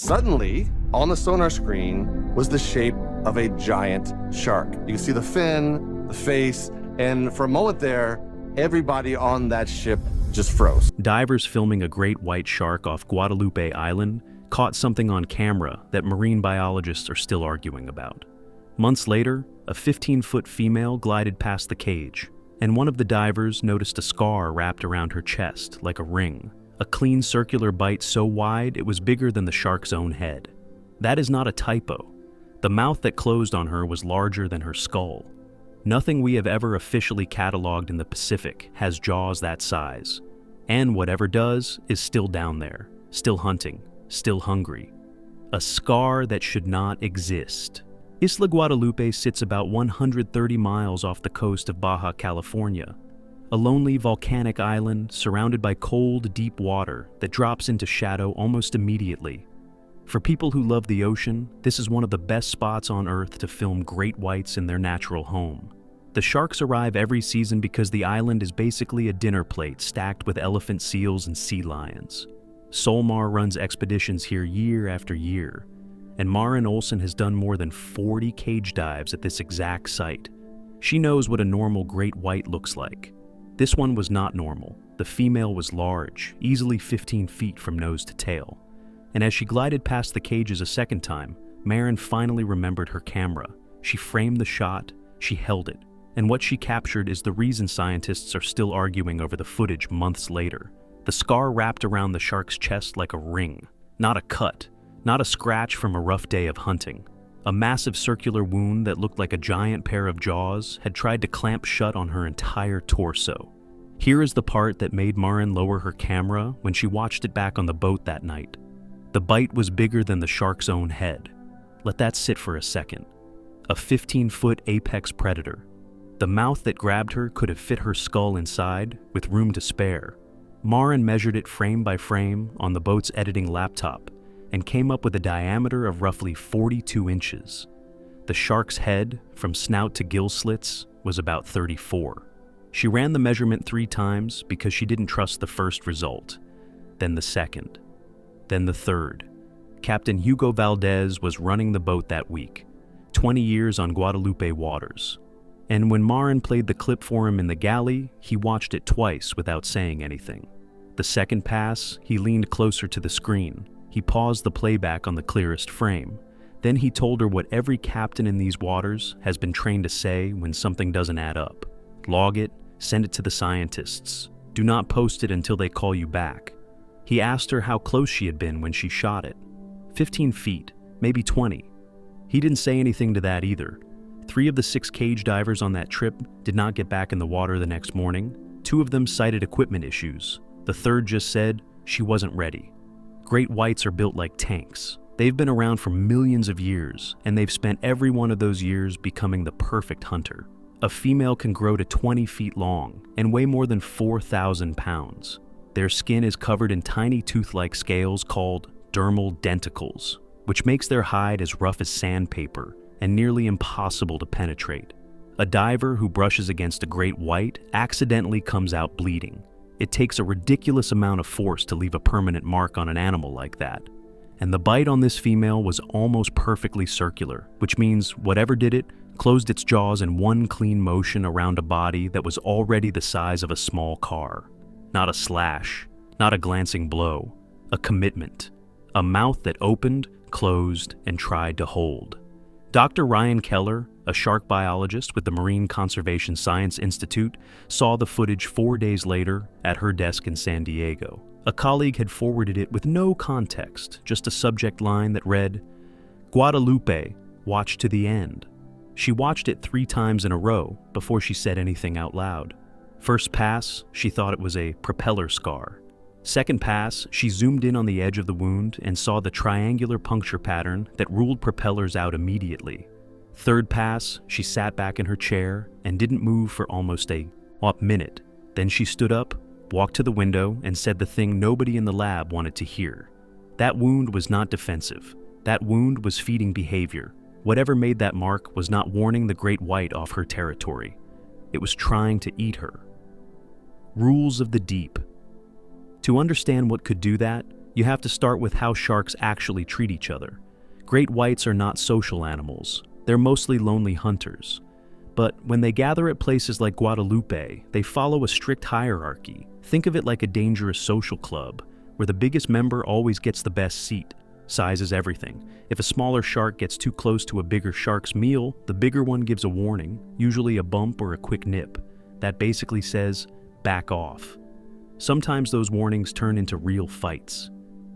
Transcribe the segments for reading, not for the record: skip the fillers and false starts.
Suddenly, on the sonar screen was the shape of a giant shark. You can see the fin, the face, and for a moment there, everybody on that ship just froze. Divers filming a great white shark off Guadalupe Island caught something on camera that marine biologists are still arguing about. Months later, a 15-foot female glided past the cage, and one of the divers noticed a scar wrapped around her chest like a ring, a clean circular bite so wide it was bigger than the shark's own head. That is not a typo. The mouth that closed on her was larger than her skull. Nothing we have ever officially cataloged in the Pacific has jaws that size. And whatever does is still down there, still hunting, still hungry. A scar that should not exist. Isla Guadalupe sits about 130 miles off the coast of Baja California, a lonely volcanic island surrounded by cold, deep water that drops into shadow almost immediately. For people who love the ocean, this is one of the best spots on Earth to film great whites in their natural home. The sharks arrive every season because the island is basically a dinner plate stacked with elephant seals and sea lions. Solmar runs expeditions here year after year, and Maren Olsen has done more than 40 cage dives at this exact site. She knows what a normal great white looks like. This one was not normal. The female was large, easily 15 feet from nose to tail. And as she glided past the cages a second time, Maren finally remembered her camera. She framed the shot, she held it, and what she captured is the reason scientists are still arguing over the footage months later. The scar wrapped around the shark's chest like a ring, not a cut, not a scratch from a rough day of hunting. A massive circular wound that looked like a giant pair of jaws had tried to clamp shut on her entire torso. Here is the part that made Maren lower her camera when she watched it back on the boat that night. The bite was bigger than the shark's own head. Let that sit for a second. A 15-foot apex predator. The mouth that grabbed her could have fit her skull inside, with room to spare. Maren measured it frame by frame on the boat's editing laptop and came up with a diameter of roughly 42 inches. The shark's head, from snout to gill slits, was about 34. She ran the measurement 3 times because she didn't trust the first result, then the second, then the third. Captain Hugo Valdez was running the boat that week, 20 years on Guadalupe waters. And when Maren played the clip for him in the galley, he watched it twice without saying anything. The second pass, he leaned closer to the screen. He paused the playback on the clearest frame. Then he told her what every captain in these waters has been trained to say when something doesn't add up. Log it, send it to the scientists. Do not post it until they call you back. He asked her how close she had been when she shot it. 15 feet, maybe 20. He didn't say anything to that either. 3 of the 6 cage divers on that trip did not get back in the water the next morning. 2 of them cited equipment issues. The third just said she wasn't ready. Great whites are built like tanks. They've been around for millions of years, and they've spent every one of those years becoming the perfect hunter. A female can grow to 20 feet long and weigh more than 4,000 pounds. Their skin is covered in tiny tooth-like scales called dermal denticles, which makes their hide as rough as sandpaper and nearly impossible to penetrate. A diver who brushes against a great white accidentally comes out bleeding. It takes a ridiculous amount of force to leave a permanent mark on an animal like that. And the bite on this female was almost perfectly circular, which means whatever did it closed its jaws in one clean motion around a body that was already the size of a small car. Not a slash, not a glancing blow, a commitment. A mouth that opened, closed, and tried to hold. Dr. Ryan Keller, a shark biologist with the Marine Conservation Science Institute, saw the footage 4 days later at her desk in San Diego. A colleague had forwarded it with no context, just a subject line that read, "Guadalupe, watch to the end." She watched it 3 times in a row before she said anything out loud. First pass, she thought it was a propeller scar. Second pass, she zoomed in on the edge of the wound and saw the triangular puncture pattern that ruled propellers out immediately. Third pass, she sat back in her chair and didn't move for almost a minute. Then she stood up, walked to the window, and said the thing nobody in the lab wanted to hear. That wound was not defensive. That wound was feeding behavior. Whatever made that mark was not warning the great white off her territory. It was trying to eat her. Rules of the deep. To understand what could do that, You have to start with how sharks actually treat each other. Great whites are not social animals. They're mostly lonely hunters. But when they gather at places like Guadalupe, they follow a strict hierarchy. Think of it like a dangerous social club, where the biggest member always gets the best seat. Size is everything. If a smaller shark gets too close to a bigger shark's meal, the bigger one gives a warning, usually a bump or a quick nip. That basically says, back off. Sometimes those warnings turn into real fights.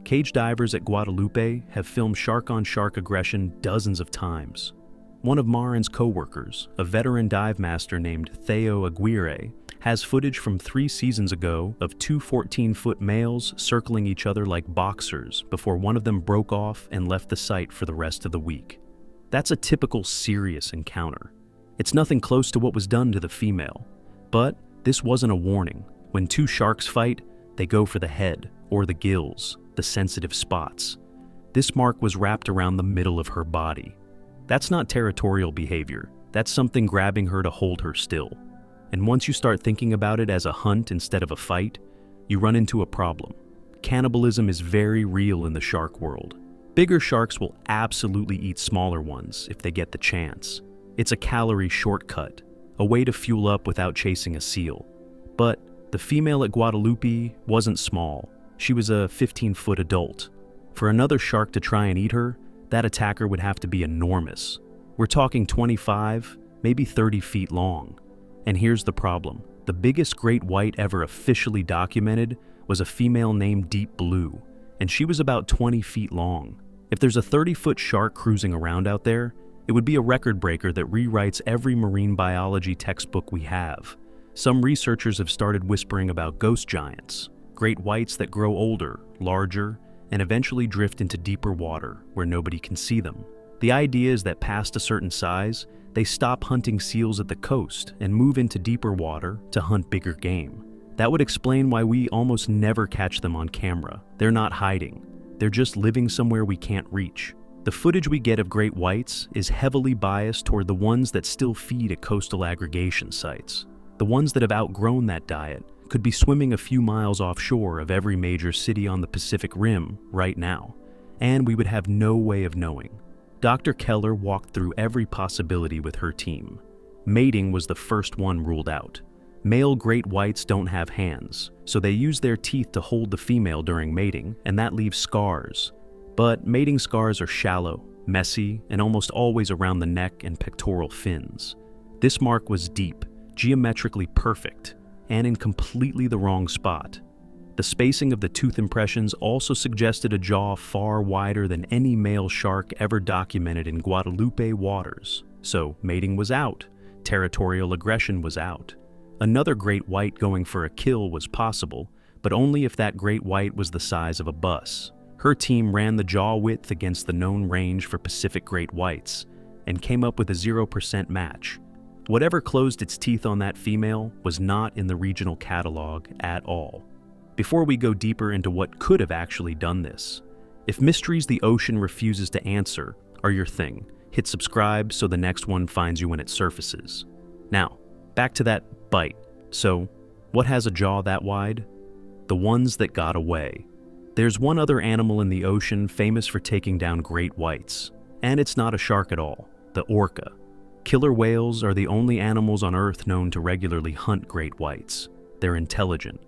Cage divers at Guadalupe have filmed shark-on-shark aggression dozens of times. One of Marin's co-workers, a veteran dive master named Theo Aguirre, has footage from 3 seasons ago of 2 14-foot males circling each other like boxers before one of them broke off and left the site for the rest of the week. That's a typical serious encounter. It's nothing close to what was done to the female. But this wasn't a warning. When 2 sharks fight, they go for the head, or the gills, the sensitive spots. This mark was wrapped around the middle of her body. That's not territorial behavior. That's something grabbing her to hold her still. And once you start thinking about it as a hunt instead of a fight, you run into a problem. Cannibalism is very real in the shark world. Bigger sharks will absolutely eat smaller ones if they get the chance. It's a calorie shortcut, a way to fuel up without chasing a seal. But the female at Guadalupe wasn't small. She was a 15-foot adult. For another shark to try and eat her, that attacker would have to be enormous. We're talking 25, maybe 30 feet long. And here's the problem. The biggest great white ever officially documented was a female named Deep Blue, and she was about 20 feet long. If there's a 30-foot shark cruising around out there, it would be a record breaker that rewrites every marine biology textbook we have. Some researchers have started whispering about ghost giants, great whites that grow older, larger, and eventually drift into deeper water where nobody can see them. The idea is that past a certain size, they stop hunting seals at the coast and move into deeper water to hunt bigger game. That would explain why we almost never catch them on camera. They're not hiding. They're just living somewhere we can't reach. The footage we get of great whites is heavily biased toward the ones that still feed at coastal aggregation sites. The ones that have outgrown that diet could be swimming a few miles offshore of every major city on the Pacific Rim right now, and we would have no way of knowing. Dr. Keller walked through every possibility with her team. Mating was the first one ruled out. Male great whites don't have hands, so they use their teeth to hold the female during mating, and that leaves scars. But mating scars are shallow, messy, and almost always around the neck and pectoral fins. This mark was deep, geometrically perfect, and in completely the wrong spot. The spacing of the tooth impressions also suggested a jaw far wider than any male shark ever documented in Guadalupe waters. So mating was out, territorial aggression was out. Another great white going for a kill was possible, but only if that great white was the size of a bus. Her team ran the jaw width against the known range for Pacific great whites, and came up with a 0% match. Whatever closed its teeth on that female was not in the regional catalog at all. Before we go deeper into what could have actually done this, if mysteries the ocean refuses to answer are your thing, hit subscribe so the next one finds you when it surfaces. Now, back to that bite. So, what has a jaw that wide? The ones that got away. There's one other animal in the ocean famous for taking down great whites, and it's not a shark at all, the orca. Killer whales are the only animals on Earth known to regularly hunt great whites. They're intelligent.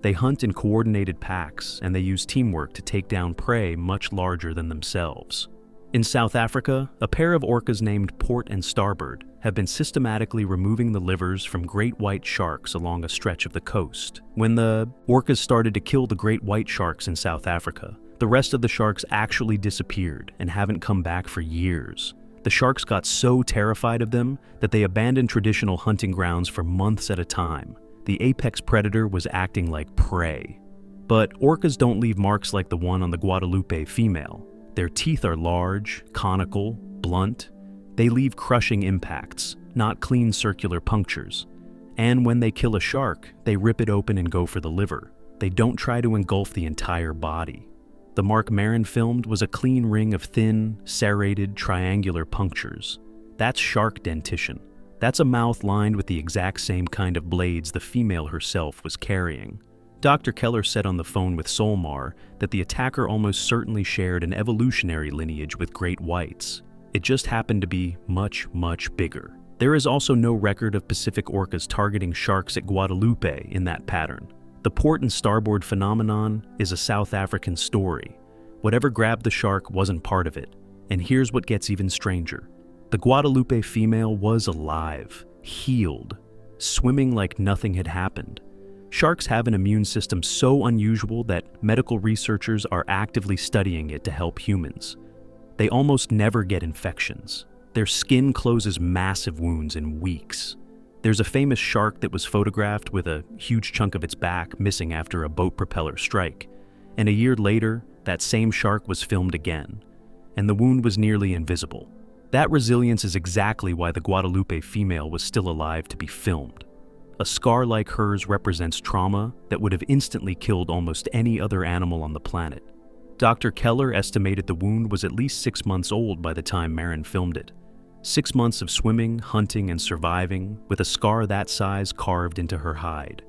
They hunt in coordinated packs, and they use teamwork to take down prey much larger than themselves. In South Africa, a pair of orcas named Port and Starboard have been systematically removing the livers from great white sharks along a stretch of the coast. When the orcas started to kill the great white sharks in South Africa, the rest of the sharks actually disappeared and haven't come back for years. The sharks got so terrified of them that they abandoned traditional hunting grounds for months at a time. The apex predator was acting like prey. But orcas don't leave marks like the one on the Guadalupe female. Their teeth are large, conical, blunt. They leave crushing impacts, not clean circular punctures. And when they kill a shark, they rip it open and go for the liver. They don't try to engulf the entire body. The mark Marin filmed was a clean ring of thin, serrated, triangular punctures. That's shark dentition. That's a mouth lined with the exact same kind of blades the female herself was carrying. Dr. Keller said on the phone with Solmar that the attacker almost certainly shared an evolutionary lineage with great whites. It just happened to be much, much bigger. There is also no record of Pacific orcas targeting sharks at Guadalupe in that pattern. The port and starboard phenomenon is a South African story. Whatever grabbed the shark wasn't part of it. And here's what gets even stranger. The Guadalupe female was alive, healed, swimming like nothing had happened. Sharks have an immune system so unusual that medical researchers are actively studying it to help humans. They almost never get infections. Their skin closes massive wounds in weeks. There's a famous shark that was photographed with a huge chunk of its back missing after a boat propeller strike. And a year later, that same shark was filmed again, and the wound was nearly invisible. That resilience is exactly why the Guadalupe female was still alive to be filmed. A scar like hers represents trauma that would have instantly killed almost any other animal on the planet. Dr. Keller estimated the wound was at least 6 months old by the time Maren filmed it. 6 months of swimming, hunting, and surviving with a scar that size carved into her hide.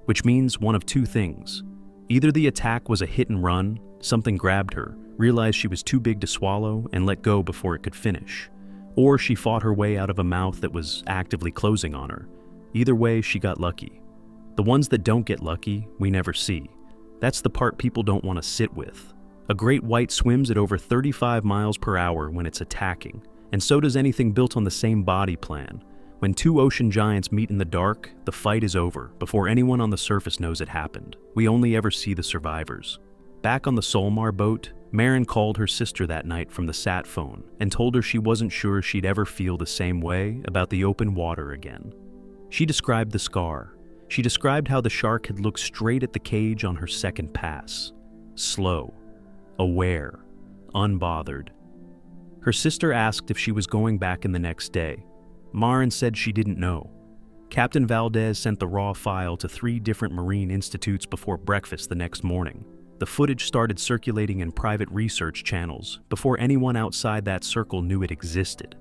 Which means one of two things. Either the attack was a hit and run, something grabbed her, realized she was too big to swallow, and let go before it could finish. Or she fought her way out of a mouth that was actively closing on her. Either way, she got lucky. The ones that don't get lucky, we never see. That's the part people don't want to sit with. A great white swims at over 35 miles per hour when it's attacking, and so does anything built on the same body plan. When two ocean giants meet in the dark, the fight is over before anyone on the surface knows it happened. We only ever see the survivors. Back on the Solmar boat, Maren called her sister that night from the sat phone and told her she wasn't sure she'd ever feel the same way about the open water again. She described the scar. She described how the shark had looked straight at the cage on her second pass. Slow, aware, unbothered. Her sister asked if she was going back in the next day. Maren said she didn't know. Captain Valdez sent the raw file to 3 different marine institutes before breakfast the next morning. The footage started circulating in private research channels before anyone outside that circle knew it existed.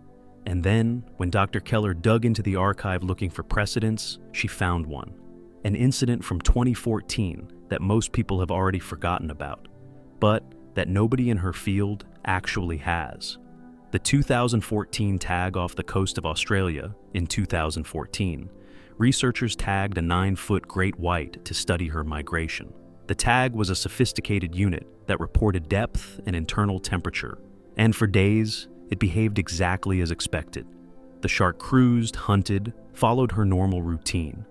And then, when Dr. Keller dug into the archive looking for precedents, she found one. An incident from 2014 that most people have already forgotten about, but that nobody in her field actually has. The 2014 tag off the coast of Australia in 2014, researchers tagged a 9-foot great white to study her migration. The tag was a sophisticated unit that reported depth and internal temperature, and for days, it behaved exactly as expected. The shark cruised, hunted, followed her normal routine.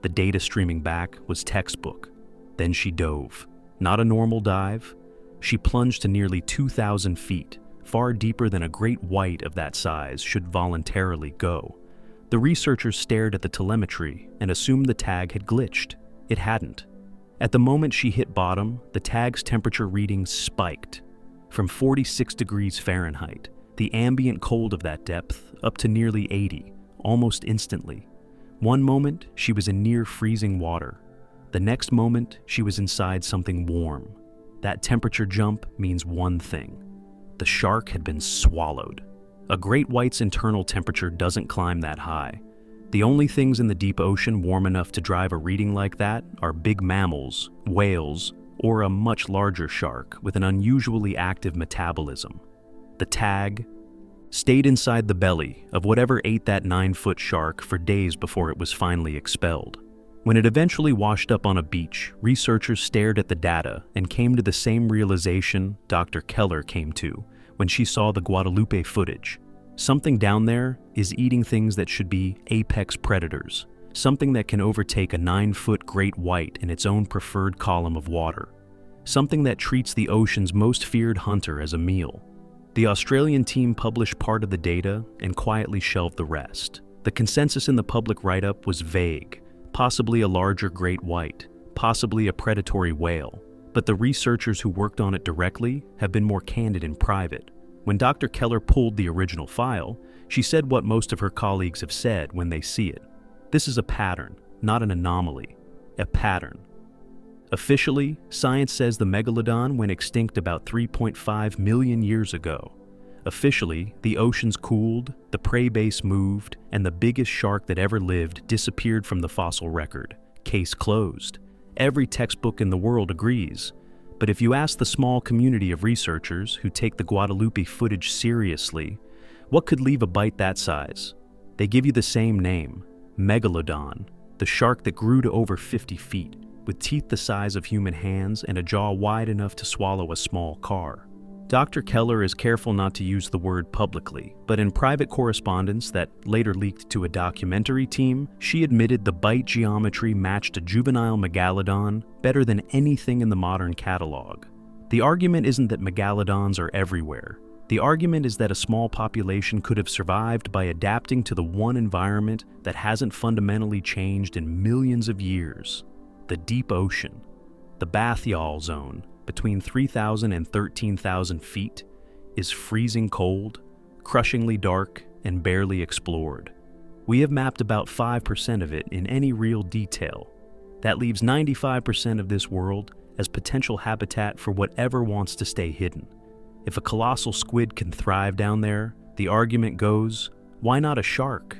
The data streaming back was textbook. Then she dove. Not a normal dive. She plunged to nearly 2,000 feet, far deeper than a great white of that size should voluntarily go. The researchers stared at the telemetry and assumed the tag had glitched. It hadn't. At the moment she hit bottom, the tag's temperature reading spiked from 46 degrees Fahrenheit, the ambient cold of that depth, up to nearly 80, almost instantly. One moment, she was in near freezing water. The next moment, she was inside something warm. That temperature jump means one thing. The shark had been swallowed. A great white's internal temperature doesn't climb that high. The only things in the deep ocean warm enough to drive a reading like that are big mammals, whales, or a much larger shark with an unusually active metabolism. The tag stayed inside the belly of whatever ate that 9-foot shark for days before it was finally expelled. When it eventually washed up on a beach, researchers stared at the data and came to the same realization Dr. Keller came to when she saw the Guadalupe footage. Something down there is eating things that should be apex predators, something that can overtake a 9-foot great white in its own preferred column of water, something that treats the ocean's most feared hunter as a meal. The Australian team published part of the data and quietly shelved the rest. The consensus in the public write-up was vague, possibly a larger great white, possibly a predatory whale, but the researchers who worked on it directly have been more candid in private. When Dr. Keller pulled the original file, she said what most of her colleagues have said when they see it. This is a pattern, not an anomaly. A pattern. Officially, science says the megalodon went extinct about 3.5 million years ago. Officially, the oceans cooled, the prey base moved, and the biggest shark that ever lived disappeared from the fossil record. Case closed. Every textbook in the world agrees. But if you ask the small community of researchers who take the Guadalupe footage seriously, what could leave a bite that size? They give you the same name, Megalodon, the shark that grew to over 50 feet, with teeth the size of human hands and a jaw wide enough to swallow a small car. Dr. Keller is careful not to use the word publicly, but in private correspondence that later leaked to a documentary team, she admitted the bite geometry matched a juvenile megalodon better than anything in the modern catalog. The argument isn't that megalodons are everywhere. The argument is that a small population could have survived by adapting to the one environment that hasn't fundamentally changed in millions of years: the deep ocean. The bathyal zone, between 3,000 and 13,000 feet, is freezing cold, crushingly dark, and barely explored. We have mapped about 5% of it in any real detail. That leaves 95% of this world as potential habitat for whatever wants to stay hidden. If a colossal squid can thrive down there, the argument goes, why not a shark?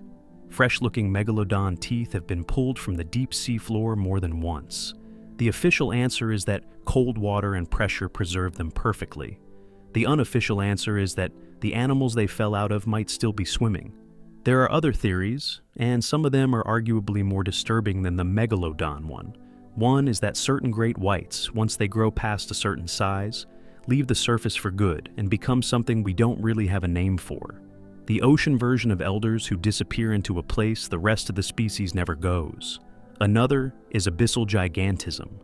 Fresh-looking megalodon teeth have been pulled from the deep sea floor more than once. The official answer is that cold water and pressure preserve them perfectly. The unofficial answer is that the animals they fell out of might still be swimming. There are other theories, and some of them are arguably more disturbing than the megalodon one. One is that certain great whites, once they grow past a certain size, leave the surface for good and become something we don't really have a name for. The ocean version of elders who disappear into a place the rest of the species never goes. Another is abyssal gigantism,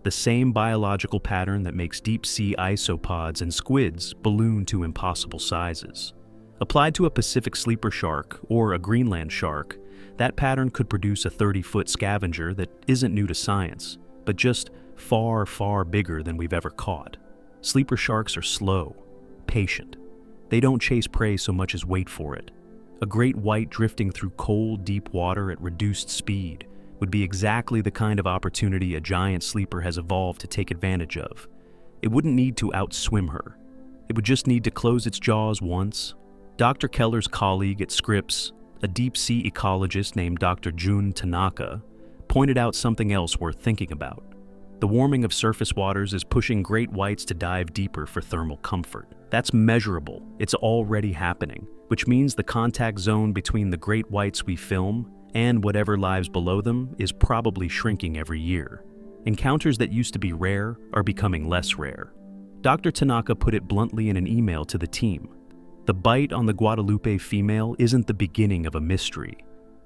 the same biological pattern that makes deep-sea isopods and squids balloon to impossible sizes. Applied to a Pacific sleeper shark or a Greenland shark, that pattern could produce a 30-foot scavenger that isn't new to science, but just far, far bigger than we've ever caught. Sleeper sharks are slow, patient. They don't chase prey so much as wait for it. A great white drifting through cold, deep water at reduced speed would be exactly the kind of opportunity a giant sleeper has evolved to take advantage of. It wouldn't need to outswim her. It would just need to close its jaws once. Dr. Keller's colleague at Scripps, a deep-sea ecologist named Dr. Jun Tanaka, pointed out something else worth thinking about. The warming of surface waters is pushing great whites to dive deeper for thermal comfort. That's measurable. It's already happening, which means the contact zone between the great whites we film and whatever lives below them is probably shrinking every year. Encounters that used to be rare are becoming less rare. Dr. Tanaka put it bluntly in an email to the team. The bite on the Guadalupe female isn't the beginning of a mystery.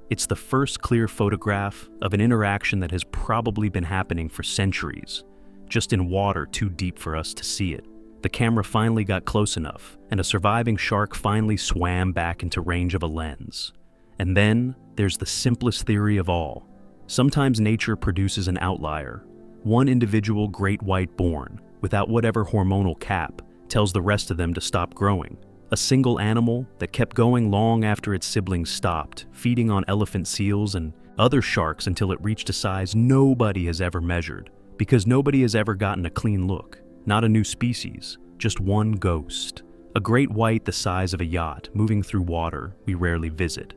It's the first clear photograph of an interaction that has probably been happening for centuries, just in water too deep for us to see it. The camera finally got close enough, and a surviving shark finally swam back into range of a lens. And then there's the simplest theory of all. Sometimes nature produces an outlier. One individual great white born, without whatever hormonal cap, tells the rest of them to stop growing. A single animal that kept going long after its siblings stopped, feeding on elephant seals and other sharks until it reached a size nobody has ever measured, because nobody has ever gotten a clean look. Not a new species, just one ghost. A great white the size of a yacht moving through water we rarely visit.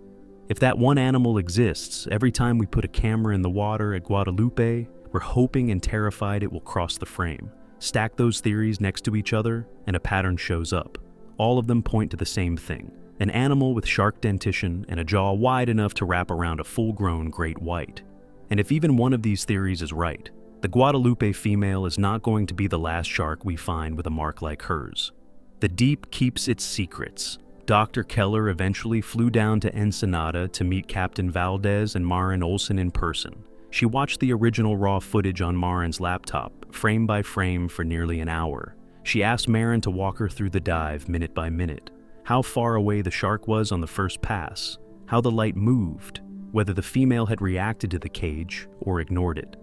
If that one animal exists, every time we put a camera in the water at Guadalupe, we're hoping and terrified it will cross the frame. Stack those theories next to each other, and a pattern shows up. All of them point to the same thing: an animal with shark dentition and a jaw wide enough to wrap around a full-grown great white. And if even one of these theories is right, the Guadalupe female is not going to be the last shark we find with a mark like hers. The deep keeps its secrets. Dr. Keller eventually flew down to Ensenada to meet Captain Valdez and Maren Olsen in person. She watched the original raw footage on Maren's laptop, frame by frame, for nearly an hour. She asked Maren to walk her through the dive minute by minute, how far away the shark was on the first pass, how the light moved, whether the female had reacted to the cage or ignored it.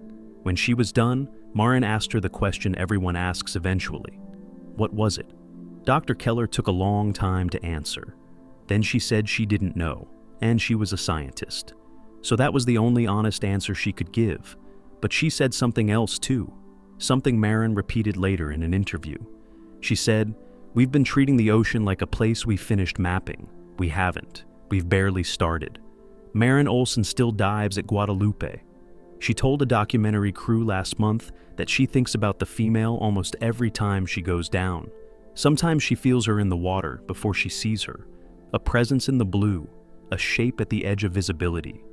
When she was done, Maren asked her the question everyone asks eventually: what was it? Dr. Keller took a long time to answer. Then she said she didn't know, and she was a scientist. So that was the only honest answer she could give. But she said something else too, something Maren repeated later in an interview. She said, "We've been treating the ocean like a place we finished mapping. We haven't. We've barely started. Maren Olsen still dives at Guadalupe. She told a documentary crew last month that she thinks about the female almost every time she goes down. Sometimes she feels her in the water before she sees her, a presence in the blue, a shape at the edge of visibility.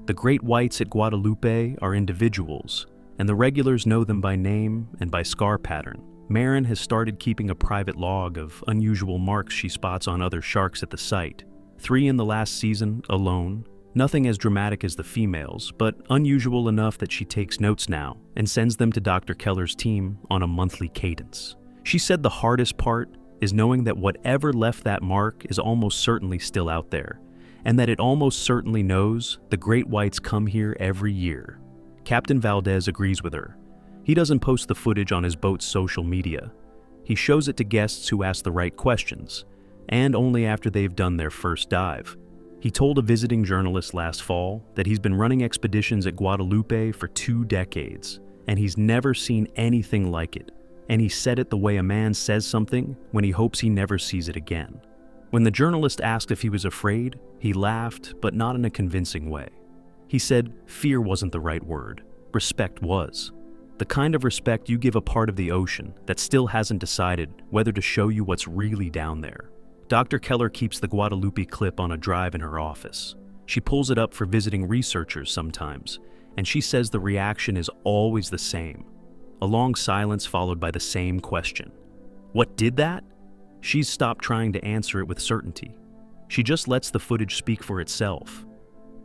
The great whites at Guadalupe are individuals, and the regulars know them by name and by scar pattern. Marin has started keeping a private log of unusual marks she spots on other sharks at the site. 3 in the last season, alone. Nothing as dramatic as the females, but unusual enough that she takes notes now and sends them to Dr. Keller's team on a monthly cadence. She said the hardest part is knowing that whatever left that mark is almost certainly still out there, and that it almost certainly knows the great whites come here every year. Captain Valdez agrees with her. He doesn't post the footage on his boat's social media. He shows it to guests who ask the right questions, and only after they've done their first dive. He told a visiting journalist last fall that he's been running expeditions at Guadalupe for 2 decades, and he's never seen anything like it. And he said it the way a man says something when he hopes he never sees it again. When the journalist asked if he was afraid, he laughed, but not in a convincing way. He said fear wasn't the right word. Respect was. The kind of respect you give a part of the ocean that still hasn't decided whether to show you what's really down there. Dr. Keller keeps the Guadalupe clip on a drive in her office. She pulls it up for visiting researchers sometimes, and she says the reaction is always the same. A long silence followed by the same question. What did that? She's stopped trying to answer it with certainty. She just lets the footage speak for itself.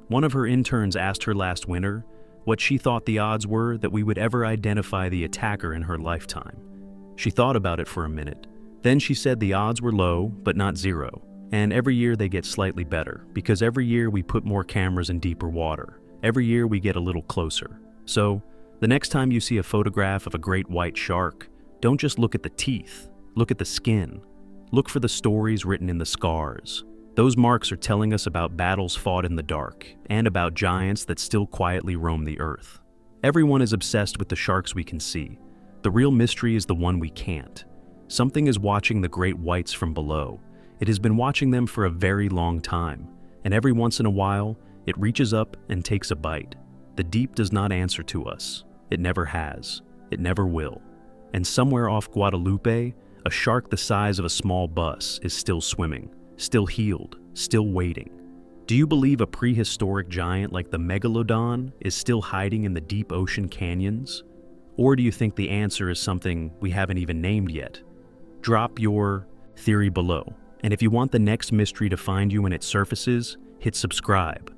One of her interns asked her last winter what she thought the odds were that we would ever identify the attacker in her lifetime. She thought about it for a minute. Then she said the odds were low, but not zero. And every year they get slightly better, because every year we put more cameras in deeper water. Every year we get a little closer. So, the next time you see a photograph of a great white shark, don't just look at the teeth, look at the skin. Look for the stories written in the scars. Those marks are telling us about battles fought in the dark, and about giants that still quietly roam the earth. Everyone is obsessed with the sharks we can see. The real mystery is the one we can't. Something is watching the great whites from below. It has been watching them for a very long time, and every once in a while, it reaches up and takes a bite. The deep does not answer to us. It never has. It never will. And somewhere off Guadalupe, a shark the size of a small bus is still swimming, still healed, still waiting. Do you believe a prehistoric giant like the megalodon is still hiding in the deep ocean canyons? Or do you think the answer is something we haven't even named yet? Drop your theory below. And if you want the next mystery to find you when it surfaces, hit subscribe.